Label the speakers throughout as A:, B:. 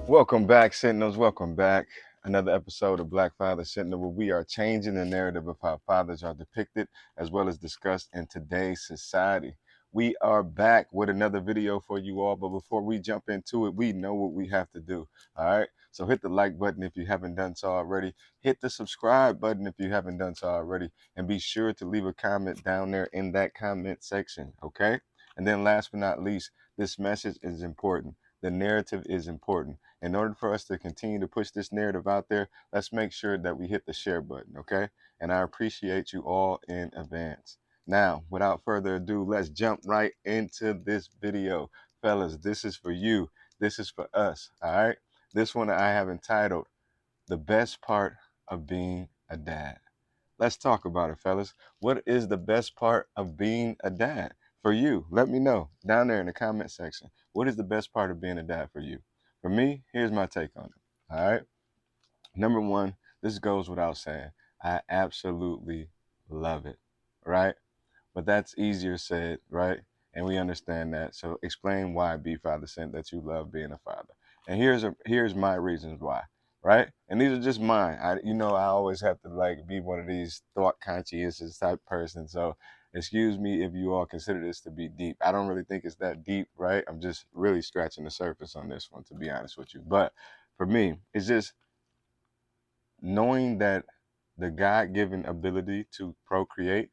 A: Welcome back, Sentinels. Welcome back. Another episode of Black Father Sentinel, where we are changing the narrative of how fathers are depicted as well as discussed in today's society. We are back with another video for you all, but before we jump into it, we know what we have to do. All right. So hit the like button if you haven't done so already. Hit the subscribe button if you haven't done so already. And be sure to leave a comment down there in that comment section. Okay. And then last but not least, this message is important. The narrative is important. In order for us to continue to push this narrative out there, let's make sure that we hit the share button, okay? And I appreciate you all in advance. Now, without further ado, let's jump right into this video. Fellas, this is for you. This is for us, all right? This one I have entitled, The Best Part of Being a Dad. Let's talk about it, fellas. What is the best part of being a dad for you? Let me know down there in the comment section. What is the best part of being a dad for you? For me, here's my take on it. All right. Number one, this goes without saying. I absolutely love it. Right? But that's easier said, right? And we understand that. So explain why, be father, sent that you love being a father. And here's my reasons why, right? And these are just mine. I always have to like be one of these thought conscientious type person. So excuse me if you all consider this to be deep. I don't really think it's that deep, right? I'm just really scratching the surface on this one, to be honest with you. But for me, it's just knowing that the God-given ability to procreate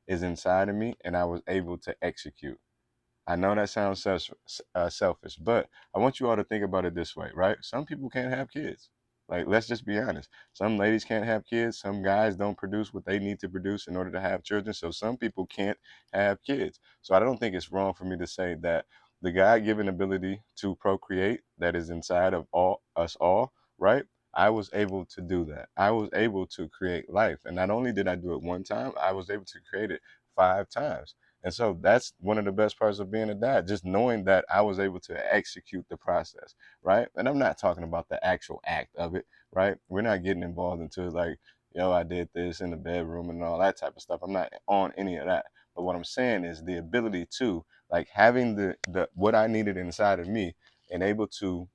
A: is inside of me and I was able to execute. I know that sounds selfish, but I want you all to think about it this way, right? Some people can't have kids. Like, let's just be honest. Some ladies can't have kids. Some guys don't produce what they need to produce in order to have children. So some people can't have kids. So I don't think it's wrong for me to say that the God-given ability to procreate that is inside of all, right? I was able to do that. I was able to create life. And not only did I do it one time, I was able to create it 5 times. And so that's one of the best parts of being a dad, just knowing that I was able to execute the process, right? And I'm not talking about the actual act of it, right? We're not getting involved into like, I did this in the bedroom and all that type of stuff. I'm not on any of that. But what I'm saying is the ability to like having the what I needed inside of me and able to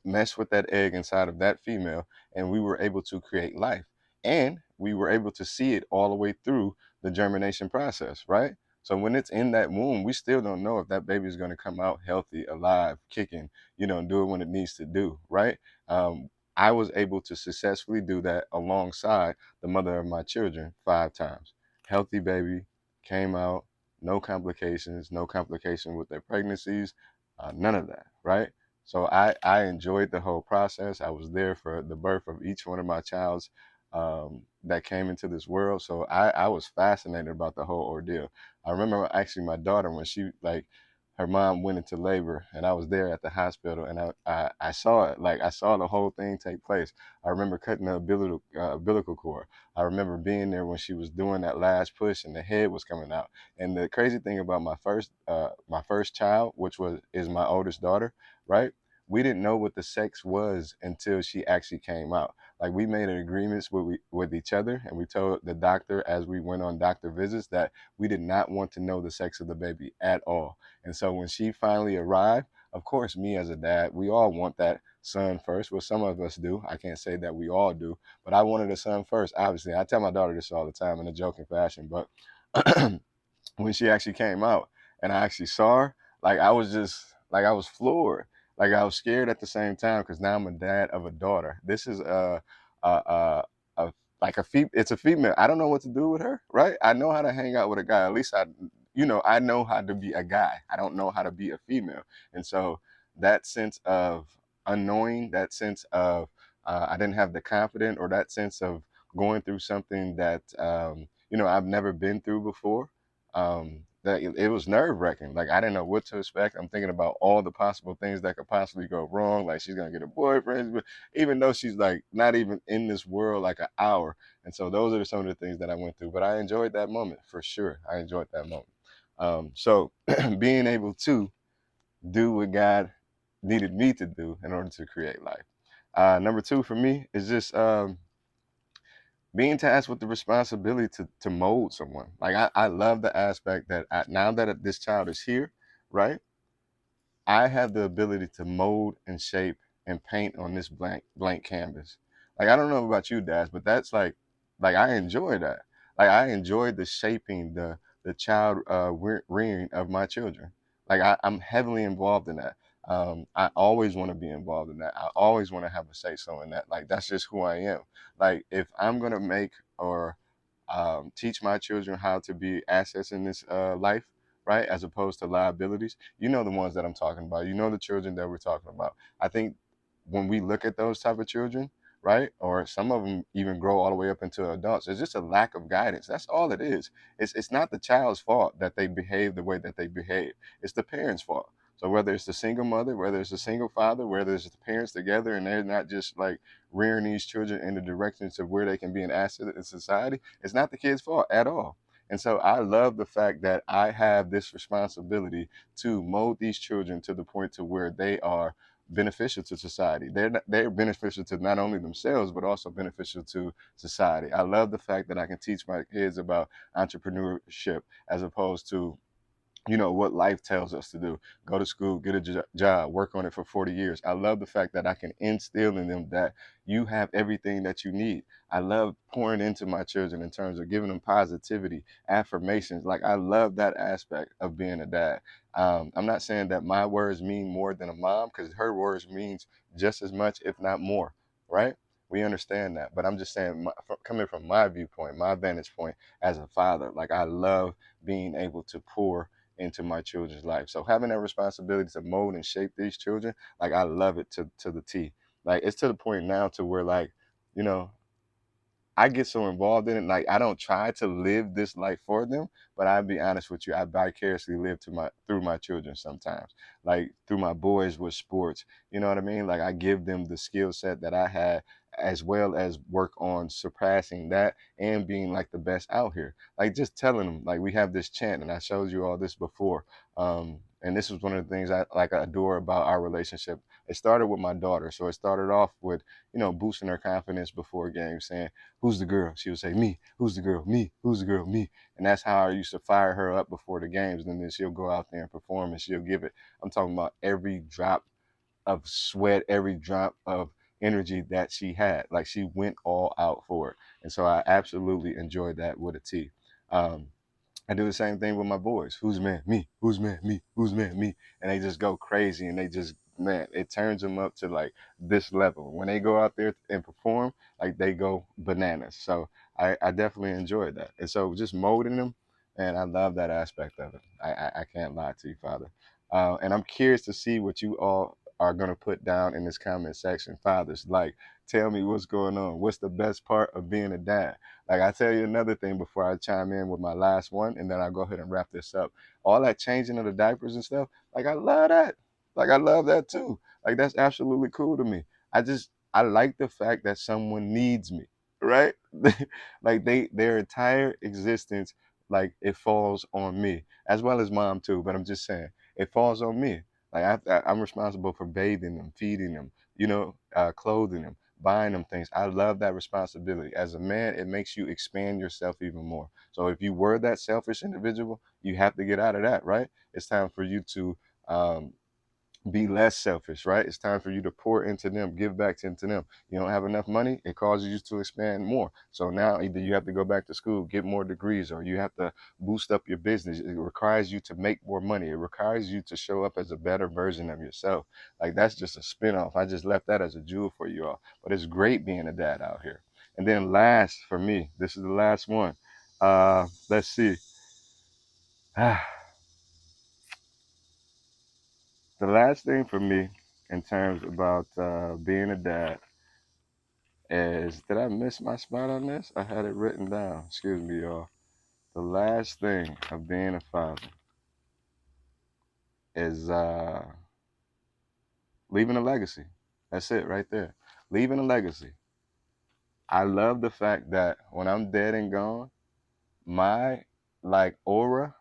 A: mess with that egg inside of that female, and we were able to create life. And we were able to see it all the way through the germination process, right? So when it's in that womb, we still don't know if that baby is going to come out healthy, alive, kicking, doing what it needs to do, right? I was able to successfully do that alongside the mother of my children 5 times. Healthy baby, came out, no complications, no complication with their pregnancies, none of that, right? So I enjoyed the whole process. I was there for the birth of each one of my childs that came into this world. So I was fascinated about the whole ordeal. I remember actually my daughter when she like her mom went into labor and I was there at the hospital and I saw it. Like I saw the whole thing take place. I remember cutting the umbilical cord. I remember being there when she was doing that last push and the head was coming out. And the crazy thing about my first child, which is my oldest daughter, right? We didn't know what the sex was until she actually came out. Like we made agreements with each other, and we told the doctor as we went on doctor visits that we did not want to know the sex of the baby at all. And so when she finally arrived, of course, me as a dad, we all want that son first. Well, some of us do. I can't say that we all do, but I wanted a son first. Obviously, I tell my daughter this all the time in a joking fashion, but when she actually came out and I actually saw her, like I was just like I was floored. Like I was scared at the same time because now I'm a dad of a daughter. This is a like it's a female. I don't know what to do with her, right? I know how to hang out with a guy. At least I know how to be a guy. I don't know how to be a female. And so that sense of unknowing, that sense of I didn't have the confidence or that sense of going through something that I've never been through before, that it was nerve wracking. Like I didn't know what to expect. I'm thinking about all the possible things that could possibly go wrong. Like she's gonna get a boyfriend, but even though she's like not even in this world like an hour. And so those are some of the things that I went through. But I enjoyed that moment for sure. I enjoyed that moment. So being able to do what God needed me to do in order to create life. Number two for me is just being tasked with the responsibility to mold someone. Like I love the aspect that now that this child is here, right? I have the ability to mold and shape and paint on this blank canvas. Like I don't know about you, Dash, but that's like I enjoy that. Like I enjoy the shaping, the child rearing of my children. Like I'm heavily involved in that. I always want to be involved in that. I always want to have a say so in that. Like that's just who I am. Like if I'm gonna make or teach my children how to be assets in this life, right, as opposed to liabilities. You know the ones that I'm talking about. You know the children that we're talking about. I think when we look at those type of children, right, or some of them even grow all the way up into adults, it's just a lack of guidance. That's all it is. It's not the child's fault that they behave the way that they behave. It's the parents' fault. So whether it's the single mother, whether it's a single father, whether it's the parents together and they're not just like rearing these children in the directions of where they can be an asset in society, it's not the kid's fault at all. And so I love the fact that I have this responsibility to mold these children to the point to where they are beneficial to society. They're beneficial to not only themselves but also beneficial to society. I love the fact that I can teach my kids about entrepreneurship as opposed to what life tells us to do: go to school, get a job, work on it for 40 years. I love the fact that I can instill in them that you have everything that you need. I love pouring into my children in terms of giving them positivity, affirmations. Like I love that aspect of being a dad. I'm not saying that my words mean more than a mom, because her words means just as much if not more, right? We understand that, but I'm just saying, coming from my viewpoint, my vantage point as a father, like I love being able to pour into my children's life. So having that responsibility to mold and shape these children, like I love it to the T. Like it's to the point now to where like, you know, I get so involved in it. Like I don't try to live this life for them, but I'll be honest with you, I vicariously live through my children sometimes. Like through my boys with sports. You know what I mean? Like I give them the skill set that I had, as well as work on surpassing that and being like the best out here. Like just telling them, like we have this chant, and I showed you all this before. And this was one of the things I adore about our relationship. It started with my daughter. So it started off with, boosting her confidence before games, saying, "Who's the girl?" She would say, "Me." "Who's the girl?" "Me." "Who's the girl?" "Me." And that's how I used to fire her up before the games. And then she'll go out there and perform, and she'll give it. I'm talking about every drop of sweat, every drop of energy that she had. Like she went all out for it. And so I absolutely enjoyed that with a T. Um, I do the same thing with my boys. Who's man? Me. Who's man? Me. Who's man? Me. And they just go crazy, and they just, man, it turns them up to like this level. When they go out there and perform, like they go bananas. So I definitely enjoyed that. And so just molding them, and I love that aspect of it. I can't lie to you, Father. And I'm curious to see what you all are going to put down in this comment section. Fathers, like, tell me what's going on. What's the best part of being a dad? Like I tell you another thing before I chime in with my last one, and then I'll go ahead and wrap this up. All that changing of the diapers and stuff, like I love that. Like I love that too. Like that's absolutely cool to me. I like the fact that someone needs me, right? Like their entire existence, like it falls on me, as well as mom too. But I'm just saying, it falls on me. Like I'm responsible for bathing them, feeding them, clothing them, buying them things. I love that responsibility. As a man, it makes you expand yourself even more. So if you were that selfish individual, you have to get out of that, right? It's time for you to um, be less selfish, right? It's time for you to pour into them, give back into them. You don't have enough money, it causes you to expand more. So now either you have to go back to school, get more degrees, or you have to boost up your business. It requires you to make more money. It requires you to show up as a better version of yourself. Like that's just a spinoff. I just left that as a jewel for you all. But it's great being a dad out here. And then last for me, this is the last one. Let's see. The last thing for me in terms about being a dad is, did I miss my spot on this? I had it written down. Excuse me, y'all. The last thing of being a father is leaving a legacy. That's it right there. Leaving a legacy. I love the fact that when I'm dead and gone, my like aura,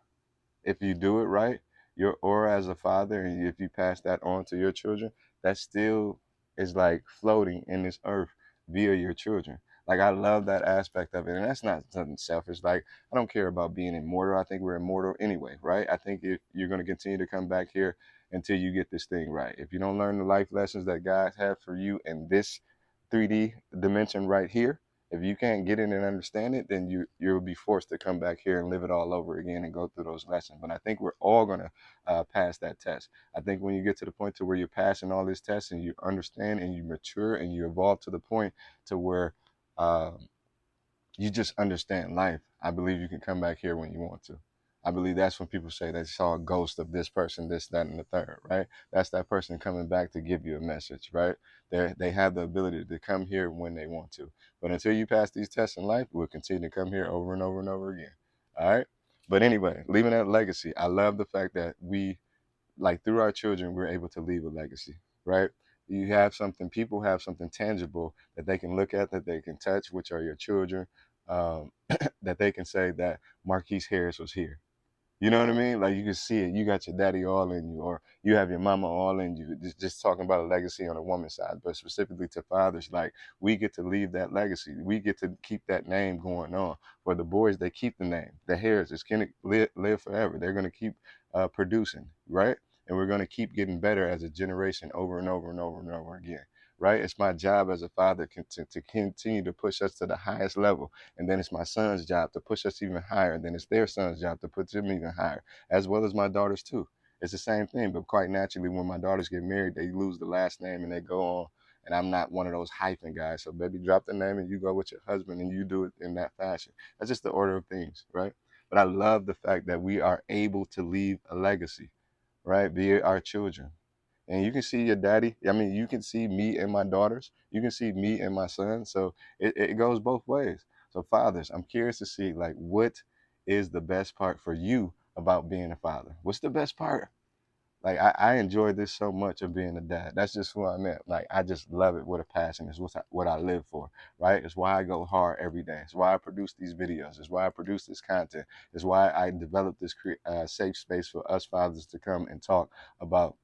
A: if you do it right, your aura as a father, and if you pass that on to your children, that still is like floating in this earth via your children. Like, I love that aspect of it, and that's not something selfish. Like, I don't care about being immortal. I think we're immortal anyway, right? I think if you're going to continue to come back here until you get this thing right. If you don't learn the life lessons that God has for you in this 3D dimension right here, if you can't get it and understand it, then you'll be forced to come back here and live it all over again and go through those lessons. But I think we're all gonna pass that test. I think when you get to the point to where you're passing all these tests and you understand and you mature and you evolve to the point to where um, you just understand life, I believe you can come back here when you want to. I believe that's when people say they saw a ghost of this person, this, that, and the third, right? That's that person coming back to give you a message, right? They have the ability to come here when they want to. But until you pass these tests in life, we'll continue to come here over and over and over again. All right. But anyway, leaving that legacy, I love the fact that we, like, through our children, we're able to leave a legacy, right? You have something, people have something tangible that they can look at, that they can touch, which are your children, that they can say that Marquise Harris was here. You know what I mean? Like, you can see it. You got your daddy all in you, or you have your mama all in you. Just talking about a legacy on a woman's side, but specifically to fathers, like, we get to leave that legacy. We get to keep that name going on. For the boys, they keep the name. The Harris is going to live forever. They're going to keep producing, right? And we're going to keep getting better as a generation over and over and over and over again. Right? It's my job as a father to continue to push us to the highest level. And then it's my son's job to push us even higher. And then it's their son's job to put them even higher, as well as my daughters too. It's the same thing, but quite naturally, when my daughters get married, they lose the last name and they go on. And I'm not one of those hyphen guys. So baby, drop the name and you go with your husband and you do it in that fashion. That's just the order of things, right? But I love the fact that we are able to leave a legacy, right? Be it our children. And you can see your daddy. I mean, you can see me and my daughters. You can see me and my son. So it goes both ways. So fathers, I'm curious to see, like, what is the best part for you about being a father? What's the best part? Like, I enjoy this so much of being a dad. That's just who I'm at. Like, I just love it with a passion. It's what I live for, right? It's why I go hard every day. It's why I produce these videos. It's why I produce this content. It's why I develop this safe space for us fathers to come and talk about,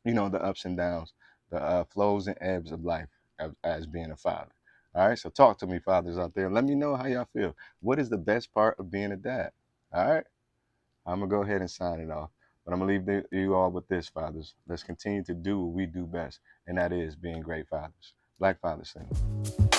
A: the ups and downs, the flows and ebbs of life as being a father. All right, so talk to me, fathers out there. Let me know how y'all feel. What is the best part of being a dad? All right, I'm gonna go ahead and sign it off, but I'm gonna leave you all with this, fathers. Let's continue to do what we do best, and that is being great fathers. Black Father Syndrome.